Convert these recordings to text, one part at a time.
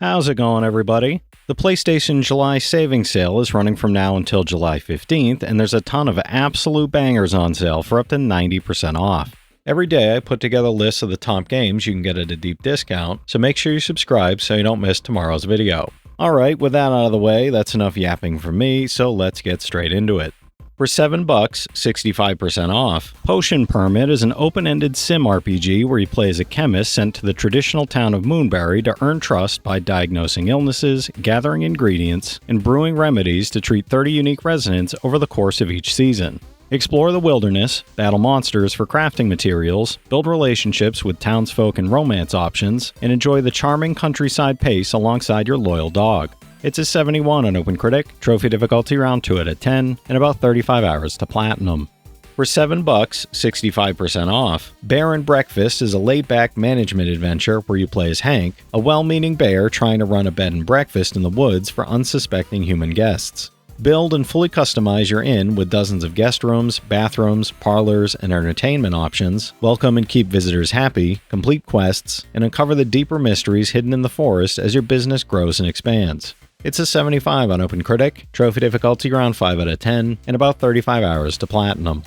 How's it going, everybody? The PlayStation July savings sale is running from now until July 15th, and there's a ton of absolute bangers on sale for up to 90% off. Every day I put together lists of the top games you can get at a deep discount, so make sure you subscribe so you don't miss tomorrow's video. Alright, with that out of the way, that's enough yapping from me, so let's get straight into it. For $7, 65% off. Potion Permit is an open-ended sim RPG where you play as a chemist sent to the traditional town of Moonberry to earn trust by diagnosing illnesses, gathering ingredients, and brewing remedies to treat 30 unique residents over the course of each season. Explore the wilderness, battle monsters for crafting materials, build relationships with townsfolk and romance options, and enjoy the charming countryside pace alongside your loyal dog. It's a 71 on OpenCritic, trophy difficulty round 2 out of 10, and about 35 hours to platinum. For $7, 65% off. Bear and Breakfast is a laid-back management adventure where you play as Hank, a well-meaning bear trying to run a bed and breakfast in the woods for unsuspecting human guests. Build and fully customize your inn with dozens of guest rooms, bathrooms, parlors, and entertainment options, welcome and keep visitors happy, complete quests, and uncover the deeper mysteries hidden in the forest as your business grows and expands. It's a 75 on OpenCritic, trophy difficulty around 5 out of 10, and about 35 hours to platinum.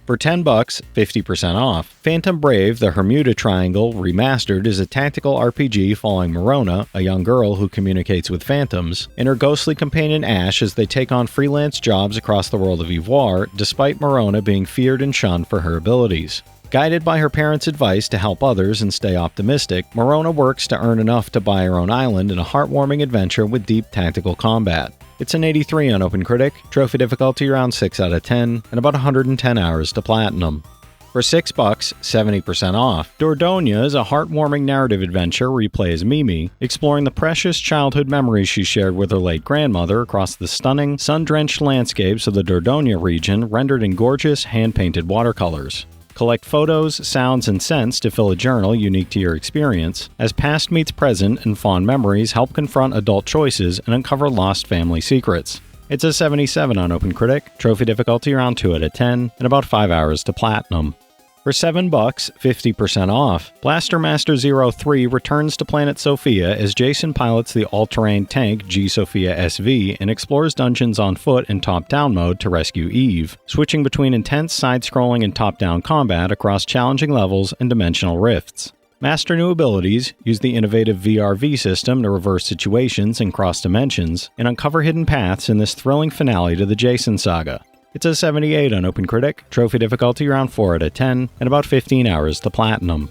For $10, 50% off. Phantom Brave, the Hermuda Triangle Remastered is a tactical RPG following Morona, a young girl who communicates with phantoms, and her ghostly companion Ash as they take on freelance jobs across the world of Ivoire, despite Morona being feared and shunned for her abilities. Guided by her parents' advice to help others and stay optimistic, Morona works to earn enough to buy her own island in a heartwarming adventure with deep tactical combat. It's an 83 on OpenCritic, trophy difficulty around 6 out of 10, and about 110 hours to platinum. For $6, 70% off. Dordogne is a heartwarming narrative adventure where you play as Mimi, exploring the precious childhood memories she shared with her late grandmother across the stunning, sun-drenched landscapes of the Dordogne region rendered in gorgeous, hand-painted watercolors. Collect photos, sounds, and scents to fill a journal unique to your experience, as past meets present and fond memories help confront adult choices and uncover lost family secrets. It's a 77 on OpenCritic, trophy difficulty around 2 out of 10, and about 5 hours to platinum. For $7, 50% off. Blaster Master 03 returns to Planet Sophia as Jason pilots the all-terrain tank G Sophia SV and explores dungeons on foot in top-down mode to rescue Eve, switching between intense side-scrolling and top-down combat across challenging levels and dimensional rifts. Master new abilities, use the innovative VRV system to reverse situations and cross dimensions, and uncover hidden paths in this thrilling finale to the Jason saga. It's a 78 on OpenCritic, trophy difficulty around 4 out of 10, and about 15 hours to platinum.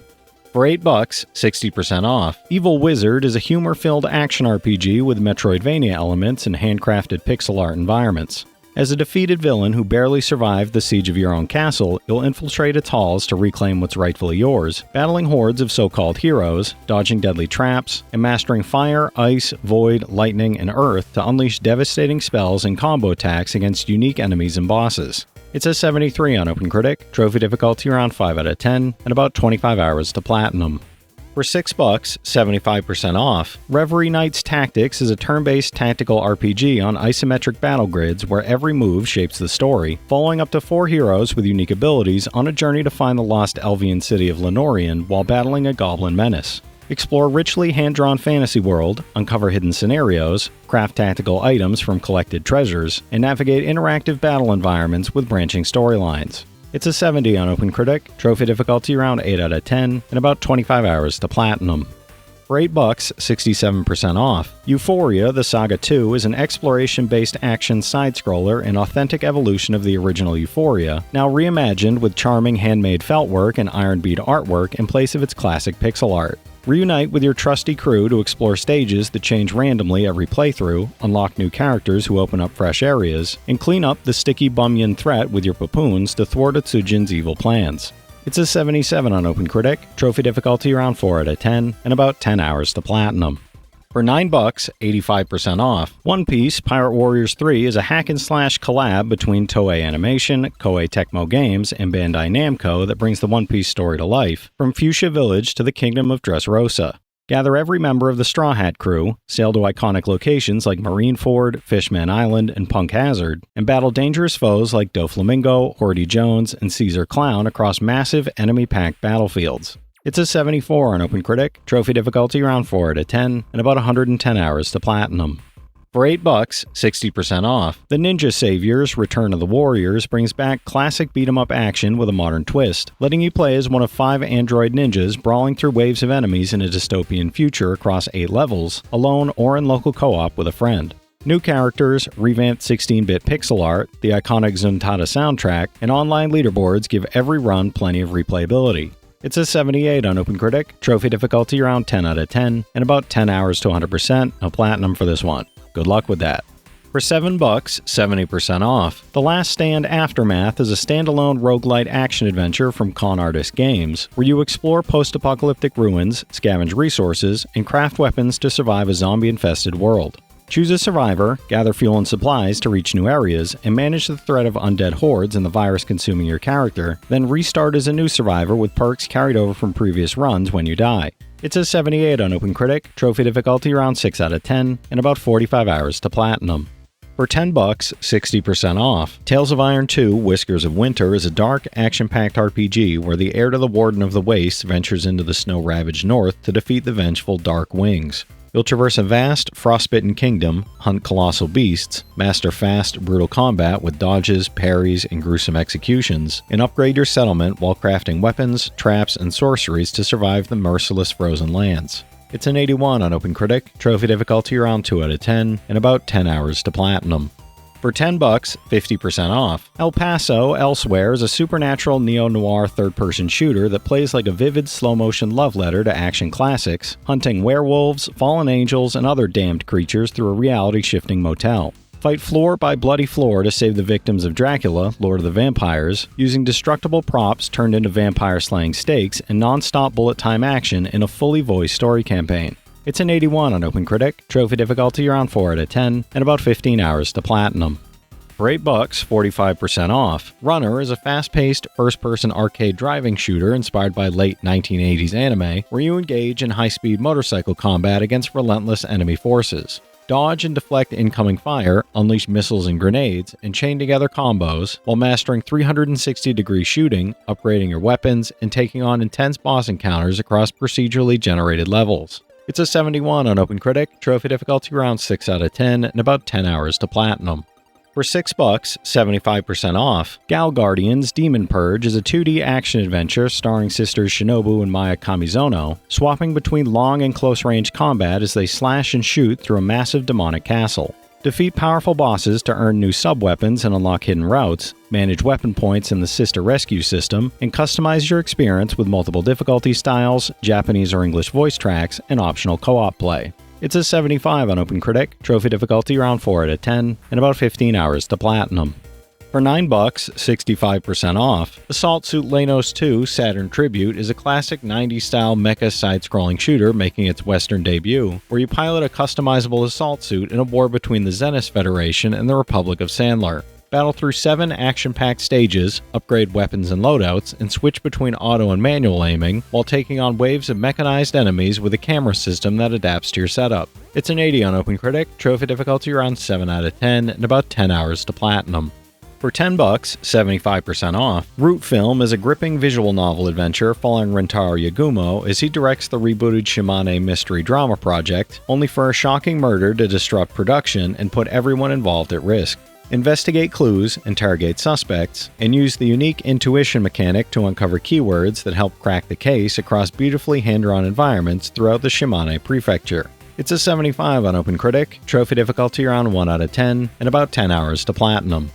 For $8, 60% off. Evil Wizard is a humor-filled action RPG with Metroidvania elements and handcrafted pixel art environments. As a defeated villain who barely survived the siege of your own castle, you'll infiltrate its halls to reclaim what's rightfully yours, battling hordes of so-called heroes, dodging deadly traps, and mastering fire, ice, void, lightning, and earth to unleash devastating spells and combo attacks against unique enemies and bosses. It's a 73 on OpenCritic, trophy difficulty around 5 out of 10, and about 25 hours to platinum. For $6, 75% off. Reverie Knight's Tactics is a turn-based tactical RPG on isometric battle grids where every move shapes the story, following up to 4 heroes with unique abilities on a journey to find the lost Elvian city of Lenorian while battling a goblin menace. Explore richly hand-drawn fantasy world, uncover hidden scenarios, craft tactical items from collected treasures, and navigate interactive battle environments with branching storylines. It's a 70 on OpenCritic, trophy difficulty around 8 out of 10, and about 25 hours to platinum. For $8, 67% off. Ufouria The Saga 2 is an exploration-based action side-scroller and authentic evolution of the original Ufouria, now reimagined with charming handmade feltwork and iron bead artwork in place of its classic pixel art. Reunite with your trusty crew to explore stages that change randomly every playthrough, unlock new characters who open up fresh areas, and clean up the sticky Bumyan threat with your Papoons to thwart Otsujin's evil plans. It's a 77 on OpenCritic, trophy difficulty around 4 out of 10, and about 10 hours to platinum. For $9, 85% off. One Piece Pirate Warriors 3 is a hack-and-slash collab between Toei Animation, Koei Tecmo Games, and Bandai Namco that brings the One Piece story to life, from Fuchsia Village to the Kingdom of Dressrosa. Gather every member of the Straw Hat crew, sail to iconic locations like Marineford, Fishman Island, and Punk Hazard, and battle dangerous foes like Doflamingo, Horty Jones, and Caesar Clown across massive enemy-packed battlefields. It's a 74 on OpenCritic, trophy difficulty around 4 out of 10, and about 110 hours to platinum. For $8, 60% off, The Ninja Saviors Return of the Warriors brings back classic beat-em-up action with a modern twist, letting you play as one of 5 android ninjas brawling through waves of enemies in a dystopian future across 8 levels, alone or in local co-op with a friend. New characters, revamped 16-bit pixel art, the iconic Zuntata soundtrack, and online leaderboards give every run plenty of replayability. It's a 78 on OpenCritic, trophy difficulty around 10 out of 10, and about 10 hours to 100%, a platinum for this one. Good luck with that. For $7, 70% off, The Last Stand Aftermath is a standalone roguelite action-adventure from Con Artist Games, where you explore post-apocalyptic ruins, scavenge resources, and craft weapons to survive a zombie-infested world. Choose a survivor, gather fuel and supplies to reach new areas, and manage the threat of undead hordes and the virus consuming your character, then restart as a new survivor with perks carried over from previous runs when you die. It's a 78 on OpenCritic, trophy difficulty around 6 out of 10, and about 45 hours to platinum. For $10, 60% off, Tales of Iron 2 Whiskers of Winter is a dark, action-packed RPG where the heir to the Warden of the Wastes ventures into the snow-ravaged north to defeat the vengeful Dark Wings. You'll traverse a vast, frostbitten kingdom, hunt colossal beasts, master fast, brutal combat with dodges, parries, and gruesome executions, and upgrade your settlement while crafting weapons, traps, and sorceries to survive the merciless frozen lands. It's an 81 on OpenCritic, trophy difficulty around 2 out of 10, and about 10 hours to platinum. For $10, 50% off, El Paso Elsewhere is a supernatural neo-noir third-person shooter that plays like a vivid slow-motion love letter to action classics, hunting werewolves, fallen angels, and other damned creatures through a reality-shifting motel. Fight floor by bloody floor to save the victims of Dracula, Lord of the Vampires, using destructible props turned into vampire-slaying stakes and non-stop bullet-time action in a fully voiced story campaign. It's an 81 on OpenCritic, trophy difficulty around 4 out of 10, and about 15 hours to platinum. For $8, 45% off, Runner is a fast-paced, first-person arcade driving shooter inspired by late 1980s anime, where you engage in high-speed motorcycle combat against relentless enemy forces. Dodge and deflect incoming fire, unleash missiles and grenades, and chain together combos, while mastering 360-degree shooting, upgrading your weapons, and taking on intense boss encounters across procedurally generated levels. It's a 71 on OpenCritic, trophy difficulty around 6 out of 10, and about 10 hours to platinum. For $6, 75% off, Gal Guardians Demon Purge is a 2D action-adventure starring sisters Shinobu and Maya Kamizono, swapping between long and close-range combat as they slash and shoot through a massive demonic castle. Defeat powerful bosses to earn new sub-weapons and unlock hidden routes, manage weapon points in the Sister Rescue system, and customize your experience with multiple difficulty styles, Japanese or English voice tracks, and optional co-op play. It's a 75 on OpenCritic, trophy difficulty around 4 out of 10, and about 15 hours to platinum. For $9, 65% off, Assault Suit Leynos 2 Saturn Tribute is a classic 90s-style mecha side-scrolling shooter making its Western debut, where you pilot a customizable assault suit in a war between the Zenith Federation and the Republic of Sandler. Battle through 7 action-packed stages, upgrade weapons and loadouts, and switch between auto and manual aiming, while taking on waves of mechanized enemies with a camera system that adapts to your setup. It's an 80 on OpenCritic, trophy difficulty around 7 out of 10, and about 10 hours to platinum. For $10, 75% off, Root Film is a gripping visual novel adventure following Rentaro Yagumo as he directs the rebooted Shimane mystery drama project, only for a shocking murder to disrupt production and put everyone involved at risk. Investigate clues, interrogate suspects, and use the unique intuition mechanic to uncover keywords that help crack the case across beautifully hand-drawn environments throughout the Shimane prefecture. It's a 75 on OpenCritic, trophy difficulty around 1 out of 10, and about 10 hours to platinum.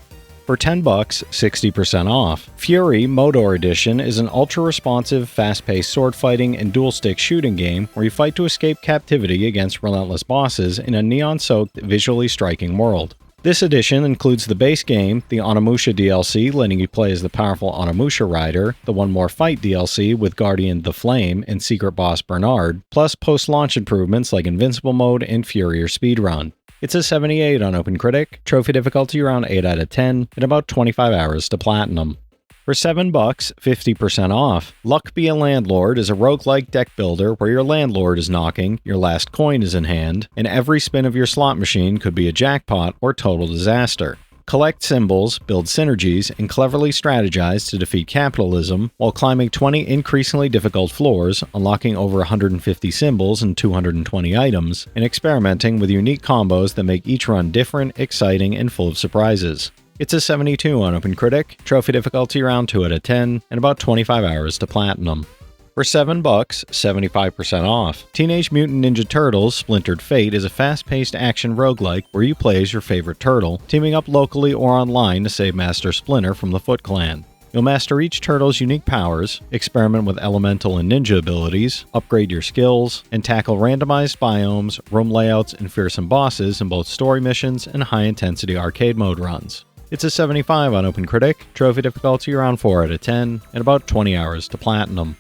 For $10, 60% off, Furi Modor Edition is an ultra-responsive, fast-paced sword-fighting and dual-stick shooting game where you fight to escape captivity against relentless bosses in a neon-soaked, visually striking world. This edition includes the base game, the Onimusha DLC letting you play as the powerful Onimusha rider, the One More Fight DLC with Guardian the Flame and secret boss Bernard, plus post-launch improvements like Invincible Mode and Furier Speedrun. It's a 78 on OpenCritic, trophy difficulty around 8 out of 10, and about 25 hours to platinum. For $7, 50% off, Luck Be a Landlord is a roguelike deck builder where your landlord is knocking, your last coin is in hand, and every spin of your slot machine could be a jackpot or total disaster. Collect symbols, build synergies, and cleverly strategize to defeat capitalism while climbing 20 increasingly difficult floors, unlocking over 150 symbols and 220 items, and experimenting with unique combos that make each run different, exciting, and full of surprises. It's a 72 on OpenCritic, trophy difficulty around 2 out of 10, and about 25 hours to platinum. For $7, 75% off. Teenage Mutant Ninja Turtles Splintered Fate is a fast-paced action roguelike where you play as your favorite turtle, teaming up locally or online to save Master Splinter from the Foot Clan. You'll master each turtle's unique powers, experiment with elemental and ninja abilities, upgrade your skills, and tackle randomized biomes, room layouts, and fearsome bosses in both story missions and high-intensity arcade mode runs. It's a 75 on OpenCritic, trophy difficulty around 4 out of 10, and about 20 hours to platinum.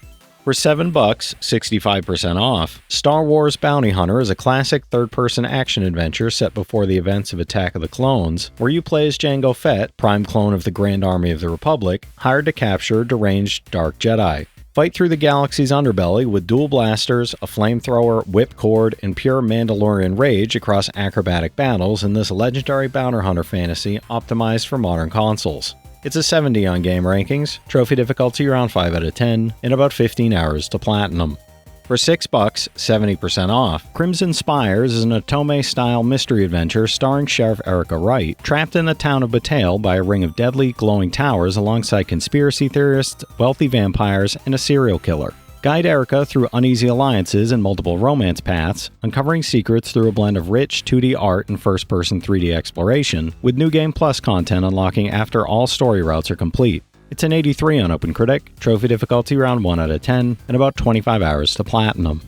For $7, 65% off. Star Wars Bounty Hunter is a classic third-person action adventure set before the events of Attack of the Clones, where you play as Jango Fett, prime clone of the Grand Army of the Republic, hired to capture deranged Dark Jedi. Fight through the galaxy's underbelly with dual blasters, a flamethrower, whipcord, and pure Mandalorian rage across acrobatic battles in this legendary bounty hunter fantasy optimized for modern consoles. It's a 70 on game rankings, trophy difficulty around 5 out of 10, and about 15 hours to platinum. For $6, 70% off. Crimson Spires is an Otome-style mystery adventure starring Sheriff Erica Wright, trapped in the town of Bataille by a ring of deadly, glowing towers alongside conspiracy theorists, wealthy vampires, and a serial killer. Guide Erica through uneasy alliances and multiple romance paths, uncovering secrets through a blend of rich 2D art and first-person 3D exploration, with New Game Plus content unlocking after all story routes are complete. It's an 83 on OpenCritic, trophy difficulty around 1 out of 10, and about 25 hours to platinum.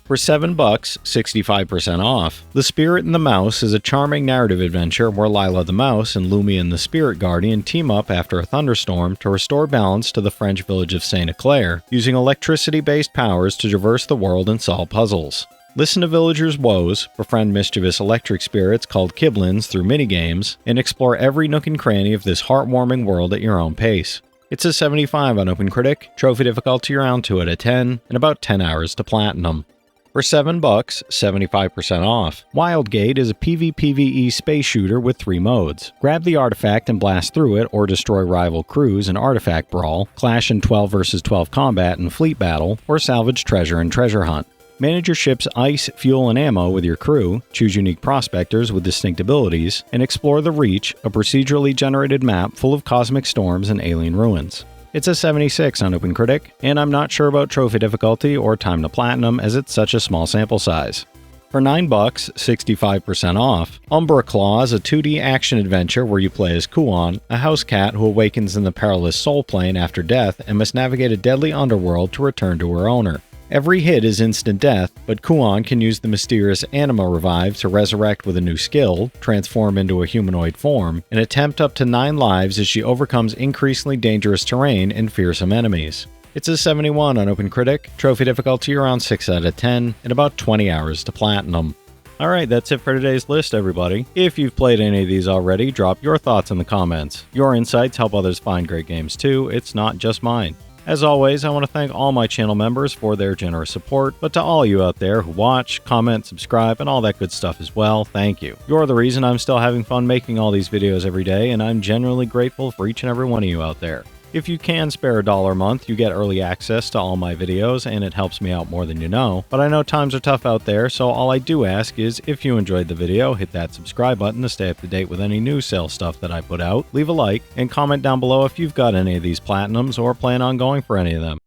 For $7, 65% off. The Spirit and the Mouse is a charming narrative adventure where Lila the Mouse and Lumion the Spirit Guardian team up after a thunderstorm to restore balance to the French village of Saint Eclair, using electricity-based powers to traverse the world and solve puzzles. Listen to villagers' woes, befriend mischievous electric spirits called Kiblins through minigames, and explore every nook and cranny of this heartwarming world at your own pace. It's a 75 on OpenCritic, trophy difficulty around 2 out of 10, and about 10 hours to platinum. For $7, 75% off. Wildgate is a PvPvE space shooter with 3 modes. Grab the artifact and blast through it, or destroy rival crews in artifact brawl, clash in 12 vs 12 combat and fleet battle, or salvage treasure and treasure hunt. Manage your ship's ice, fuel, and ammo with your crew, choose unique prospectors with distinct abilities, and explore the Reach, a procedurally generated map full of cosmic storms and alien ruins. It's a 76 on OpenCritic, and I'm not sure about trophy difficulty or time to platinum as it's such a small sample size. For $9, 65% off. Umbraclaw is a 2D action adventure where you play as Kuon, a house cat who awakens in the perilous soul plane after death and must navigate a deadly underworld to return to her owner. Every hit is instant death, but Kuon can use the mysterious Anima Revive to resurrect with a new skill, transform into a humanoid form, and attempt up to 9 lives as she overcomes increasingly dangerous terrain and fearsome enemies. It's a 71 on OpenCritic, trophy difficulty around 6 out of 10, and about 20 hours to platinum. Alright, that's it for today's list, everybody. If you've played any of these already, drop your thoughts in the comments. Your insights help others find great games too, it's not just mine. As always, I want to thank all my channel members for their generous support, but to all you out there who watch, comment, subscribe, and all that good stuff as well, thank you. You're the reason I'm still having fun making all these videos every day, and I'm genuinely grateful for each and every one of you out there. If you can spare $1 a month, you get early access to all my videos, and it helps me out more than you know. But I know times are tough out there, so all I do ask is, if you enjoyed the video, hit that subscribe button to stay up to date with any new sale stuff that I put out, leave a like, and comment down below if you've got any of these platinums or plan on going for any of them.